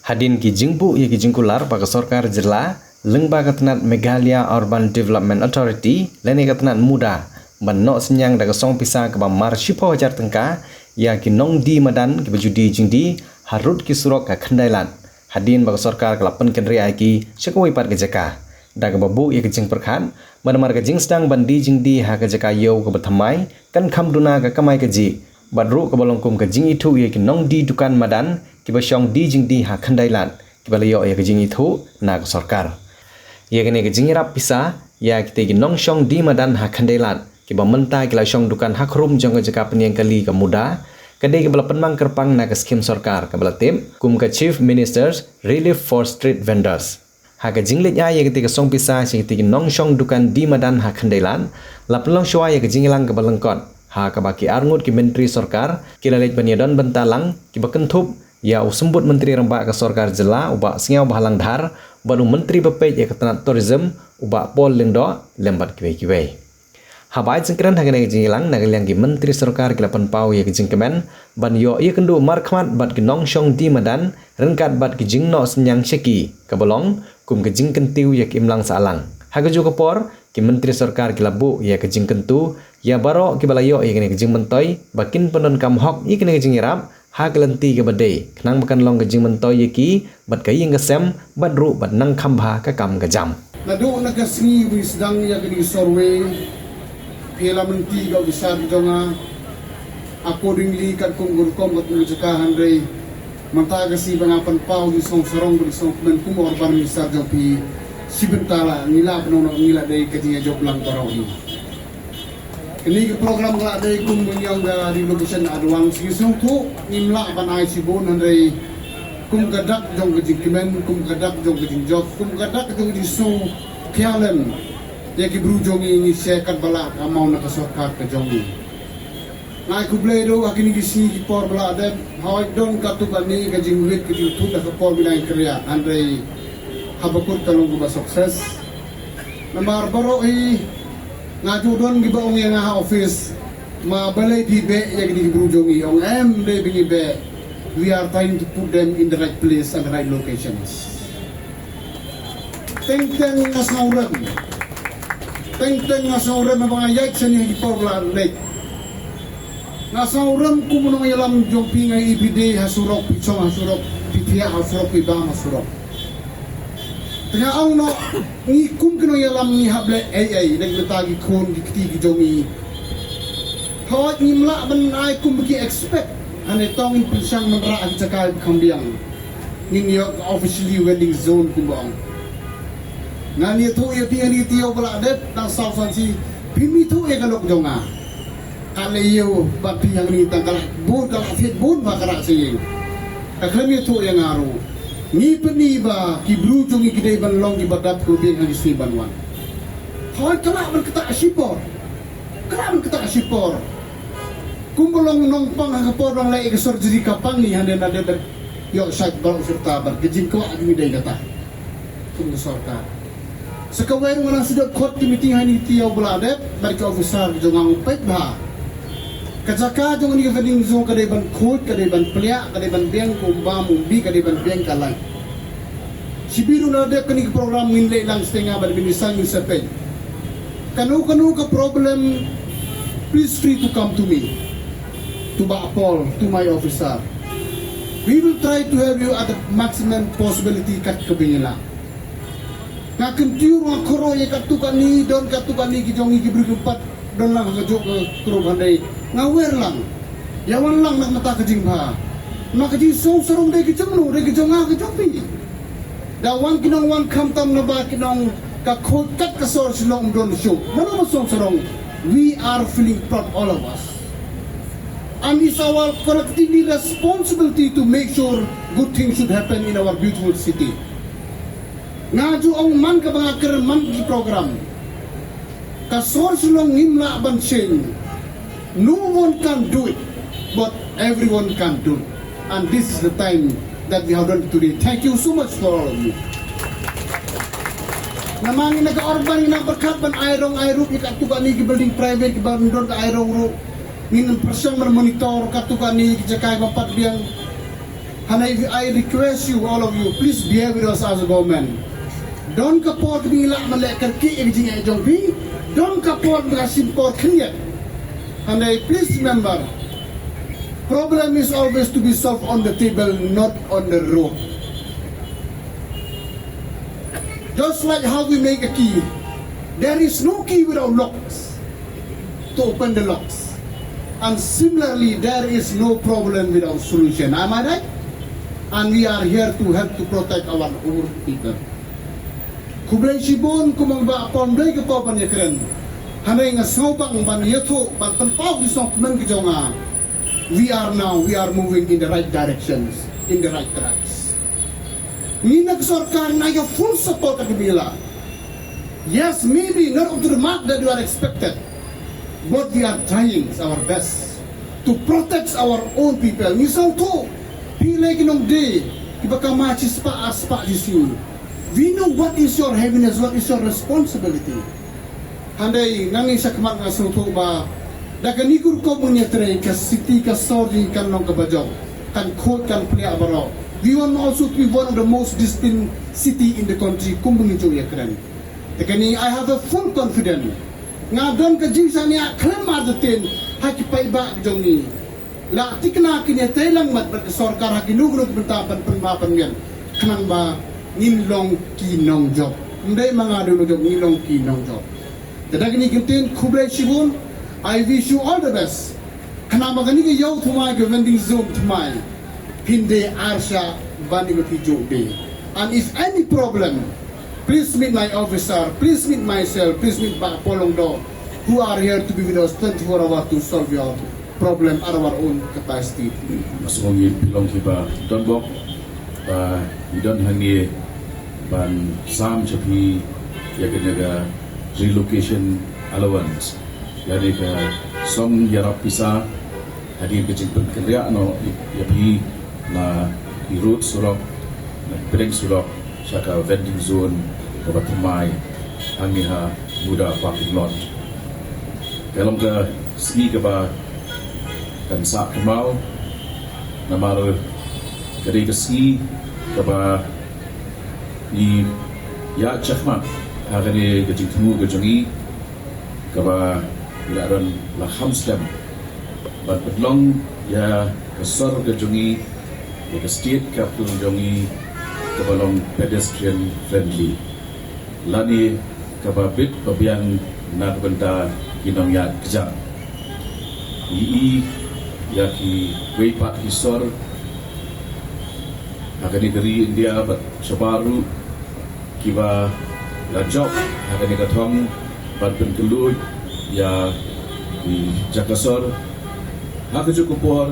Hadin ki jingbu ye ki jingkular baka sorkar jela lengba katanat Meghalaya Urban Development Authority lene katanat muda banok senyang daga song pisa ke bamar shipo hajar tengka ya ki nong di madan ki bajudi jingdi harut ki surok ka khandailan hadin baka sorkar kelapan kendri aki syakoi pat kejaka daga babu ye ki jing perkhan manamar ka jing sedang bandi jingdi ha kejaka yo ke bethamai kan khamduna ka kamai keji badru ke balongkum ke jing itu ye ki nong di dukan madan ki basyong di jingdi ha khandailan ki balayo ye ki jing itu na ka sorkar ye kene ke jing rap pisa ya kita ki nong syong di madan ha khandailan ki bamenta ki la syong dukan hak rum jong ka jaka penyang kali ke muda kadai ke bala penmang kerpang na ka skim sorkar ke bala tim kum ka chief ministers relief for street vendors ha ka jinglet ya ye ketika song pisa si ketika nong syong dukan di madan ha khandailan la pelong shwa ye ke jinglang ke balengkot ha ka baki arngut ki menteri sorkar ki lalit baniadon bentalang ki bakentup ya usembut menteri rembak ke sorkar jela ubak singaw bahalang dhar baru menteri bepej ye ketanat tourism ubak pol lengdo lembat kiwe habai jengkeran hagane jingilang nagaliang ki menteri sorkar ki lapan pau ye ki jingkemen ban yo ye kendu markhmat bat ki nong syong di madan rengkat bat ki jingno senyang syeki kabolong kum ki jingkentiu ye ki imlang salang hagaju kapor ki menteri sorkar ki labu ye ki jingkentu ya baro ki balayo ye ki jing mentoi bakin penon kam hok ye ki jingirap ha kelenti ke badai kenang makan long ke jing mentoi ye ki bat kai yang kesem bat ru bat nang khambha ka kam ka jam nadu nagasni wisdang ya ki sorwe pela menti kau besar jonga accordingly kat konggur kom kat menjakahan rei mantagasi bangapan pau di song sorong di song men kum orban misar jopi sibentala nila penono nila dei ketinya job lang torong ini program la dei kum menyang da revolution adwang sisong tu nimla ban ai sibon rei kum gadak jong kejingkimen kum gadak jong kejingjok kum gadak jong di song kialen ya ki brujongi ni sekat bala amau na kasokar ke jongi na ku bledo akini gisi ki por bala de hawai don katubani ke jingwit ke tu da por binai kriya andrei habakut kalung ba sukses namar baro i ngaju don gi baong yang ha office ma balai di be ya ki brujongi ong em de bingi be we are trying to put them in the right place and the right locations teng nasaurat teng nasauran na mga yait sa niya ipawlan lake. Nasauran kumunong yalam jompi nga ibide hasurok pichong hasurok pitiya hasurok ibang hasurok. Tengah ang no ni kum kino yalam ni hable ay naglatagi kon dikti jomi. Hawat ni mla ban ay kum bagi expect ane tong pisyang manra ag sakal kambiang. Ninyo officially wedding zone kumbang. Ngani tu ya pi ani tio bala det nang sausan si pimi tu e galok jonga kale yo ba pi yang ni tangkal bun kala fit bun ba kara sing akhirnya tu yang ngaru ni peni ba ki bru jongi kidai ban long ki badap ko bi ngi si banwan hoi kala ban kata sipor kumbolong nong pang ang por bang lai ke surgery kapang ni hande nade yo sait bal serta bar gejin ko agi dai kata kum sorta sekawai orang sudah kot di meeting hari tiaw beladet mereka officer jangan upet bah kejaka jangan ni vending zone kadai ban kot kadai ban peliak kadai ban biang kumbam umbi kadai ban biang kalai sibiru na de kini program minle lang setengah ban binisan ni sepet kanu ka problem please free to come to me to Bapol to my officer we will try to have you at the maximum possibility kat kebinila nga kentiu nga koro ye katukani don katukani ki jongi ki berkepat don lang ka jok kuro bandai nga wer lang yawan lang nak mata kejing ba maka ji so sarong de ki jemnu de ki jonga ki jopi da wan kinong wan kam tam na ba kinong ka khotat ka sor silong don show mana mo sarong we are feeling proud all of us and it's our collective responsibility to make sure good things should happen in our beautiful city ngaju ang man ka mga kerman di program kasor sulong himla bansing no one can do it but everyone can do it and this is the time that we have done today. Thank you so much for all of you. Namangin nag-orban ng berkat ban ayrong ikatukan ni building private kibandon ka ayrong ro min persen monitor katukan ni jakay mapat biang And I request you, all of you, please bear with us as a government. Don't kapot nila malek kerki jing jong bi. Don't kapot ngasimpor kenya. And I please remember, problem is always to be solved on the table, not on the road. Just like how we make a key, there is no key without locks to open the locks. And similarly, there is no problem without solution. Am I right? And we are here to help to protect our own people. Kublai Shibon kumangba upon break up on your kren. Hanay nga saubang ban yato ban tampaw isong kuman kijonga. We are moving in the right directions, in the right tracks. Minag sarkar na yung full support ang kabila. Yes, maybe not up to the mark that you are expected, but we are trying our best to protect our own people. Misal to, pilay kinong day, iba ka machis pa aspa jisiyo. We know what is your heaviness, what is your responsibility. Handay, nangin sa kamak nga suto ba, Nakanikur ko mo niya train ka city ka sorry kan nong kabajaw kan court kan playa abaro. We want also to be one of the most disciplined city in the country kumbungi jo yakran. Tekani I have a full confidence. Nga don ka jinsa niya klamar datin haki paiba jong ni. La tikna kinya telang mat ber sarkar haki nugrut bentapan penmapan yan. Kanang ba nginlong kinong job. Ndai mga dulo job nginlong kinong job. Tadagini kintin Kublai Shibun, I wish you all the best. Kanama kanina yaw tumay vending zone tumay. Hindi arsya banding jobe. And if any problem, please meet my officer, please meet myself, please meet Pak Polongdo, who are here to be with us 24 hours to solve your problem at our own capacity. Masongi pilong kiba don bok idon hangi ban sam chapi yaga relocation allowance. Jadi ke som yarap pisa hadir ke jengpun kerja no yapi na irut surok na breng surok saka vending zone dapat temai angiha muda parking lot. Kalau ke ski ke ba dan sak kemau nama keri ke ski ke ba ni ya cakmat hari ke jengtemu ke jongi ke ba ila ron la hamslam ban pedlong ya kesor ke jongi ya ke state capital jongi ke balong pedestrian friendly lani ke babit pabian na benda kinong ya kejang ii ya ki weipat hisor akan negeri India bat sebaru kiba la job akan katong ban penkelut ya di Jakasor hak cukup por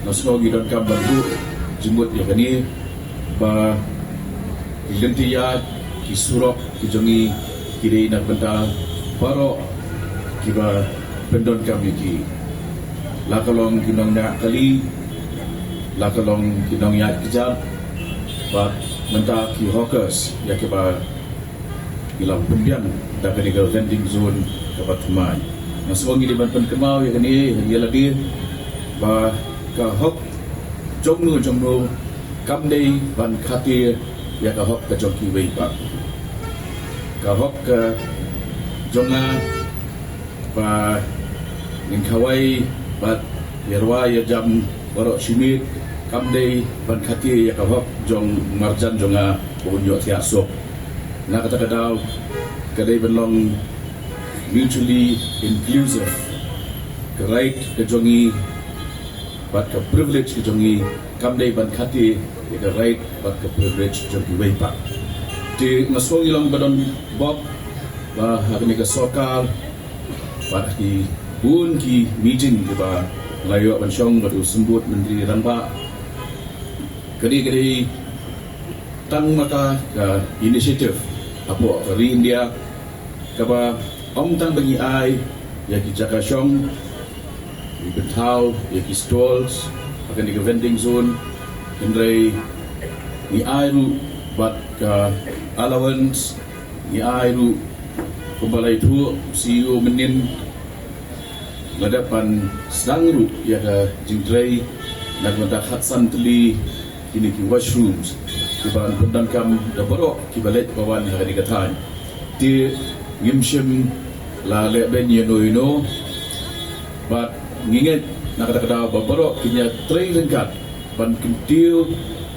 nasno gidon kam bantu jemut ya kani ba ganti ya ki surok ki jongi kiri nak benda paro kiba pendon kami ki la kalong kinong na kali la kalong kinong ya kejap ba menta ki hawkers ya kiba ilang pembian dah kini ke vending zone dapat temai. Nasuangi di bantuan kemau yang ini ia lagi bah kahok jomnu kamdei ban khati ya kahok ke joki wei pak. Kahok ke jonga ba ningkawai bat yerwa ya jam borok simit kamdei ban khati ya kahok jong marjan jonga bunyo tiasok. Nak kata-kata kadai belong mutually inclusive ke right ke jongi bat ke privilege ke jongi kamdai ban khati ke right bat ke privilege jongi weipa di ngasong ilang badon bob ba hari ke sokal bat ki bun ki meeting ke ba layo ban syong batu sembut menteri ramba kedi tang maka ke inisiatif apa dari India kaba om tang bagi ai ya ki Jakashong di betau ya ki stalls akan di vending zone indrai ni ai ru bat ka allowance ni ai ru kumbalai tu CEO menin ladapan sedang ru ya ka jingdrai nak mata khatsan teli kini ki washrooms kiban pendan kam da borok kibalet bawan hari katan ti ngimshim la le ben yeno bat nginget nak kata borok kinya train lengkat ban kentil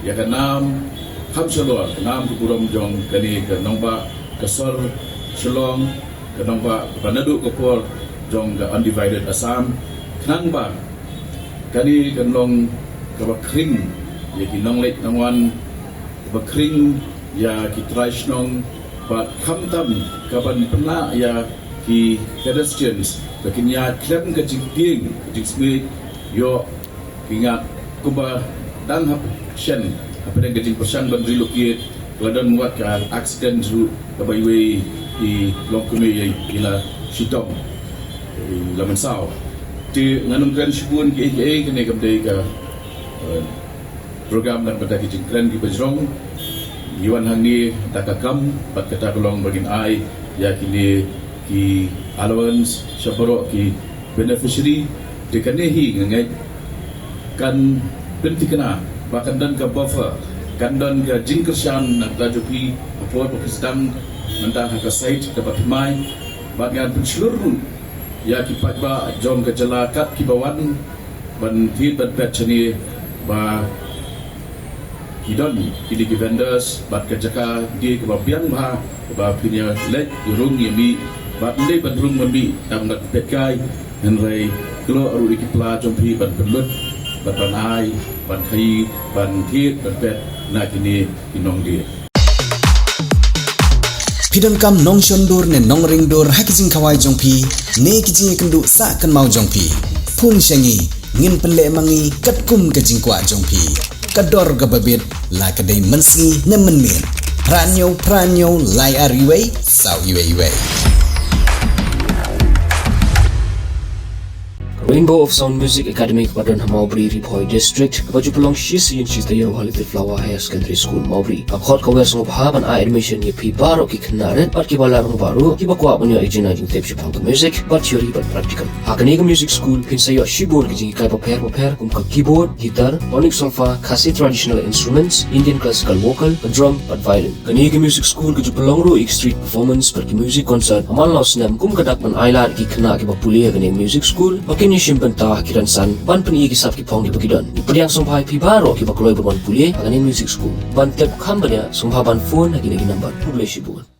ya kanam ham shalor nam kuburam jong kani ke nongba kasar Shillong ke nongba Banadu Kopor jong ke undivided Assam kenang ba kani ke nong ke bakring ya ki nong lek nongwan bakring ya ki traish nong bat kham tam ke ban pena ya ki pedestrians bekinya klem ke jing smith yo ingat kuba dan hap shen apa yang gajing persan ban relocate keladon muat ke accident ru ke byway di longkume ila Shitong laman saw ti nganung kan shibun ki AKA kene kamdai ka program dan pada gajing kren di Bajrong Iwan Hangi takakam pat kata golong bagin ai ya kini ki allowance syabaro ki beneficiary dikanehi ngai kan pentikena bahkan dan ke buffer kandan ke jingkersan nak tajupi apor Pakistan mentah ke site dapat mai bagian penseluruh ya ki patba jom ke jelakat ki bawan ban ti bat chani ba hidon kidi ki vendors bat ke jaka di ke biang ba pinya lek yurung yemi bat le badrung mbi am nak pekai henrai klo aru ki pla jompi ban belut ban ai ban khai ban thit ban pet na kini kinong dia Pidon kam nong shondur ne nong ringdur hakijing kawai jongpi ne kijing kendu sa kan mau jongpi pun shangi ngin pele mangi katkum kajing kwa jongpi kador gababit la kadai mensi ne menmin pranyo lai ariwei sau iwei Rainbow of Sound Music Academy Kepadon Maubri Ripoy District Kebaju pelong shis yin shis tayo Halite Flower Higher Secondary School Maubri Kapkhot kawes ngop haban a admission ye pi baro ki knaret bat ki balarong baru ki bakwa punyo ejina jing tep shipang ke music bat theory bat practical hakani ke music school pin sayo shibor ki jing kai paper kum ka keyboard guitar tonic solfa khasi traditional instruments Indian classical vocal drum bat violin kani ke music school ke pelong ro street performance bat ki music concert amal los nam kum kadak man ailar ki khna ki bapulia kani music school bakin simpan tah kiran san ban peni kisap ki pong di bagidon ipadiang sompai pi baro ki bakloi berman pulie angani music school ban tep khambanya sompa ban phone lagi number publish ibun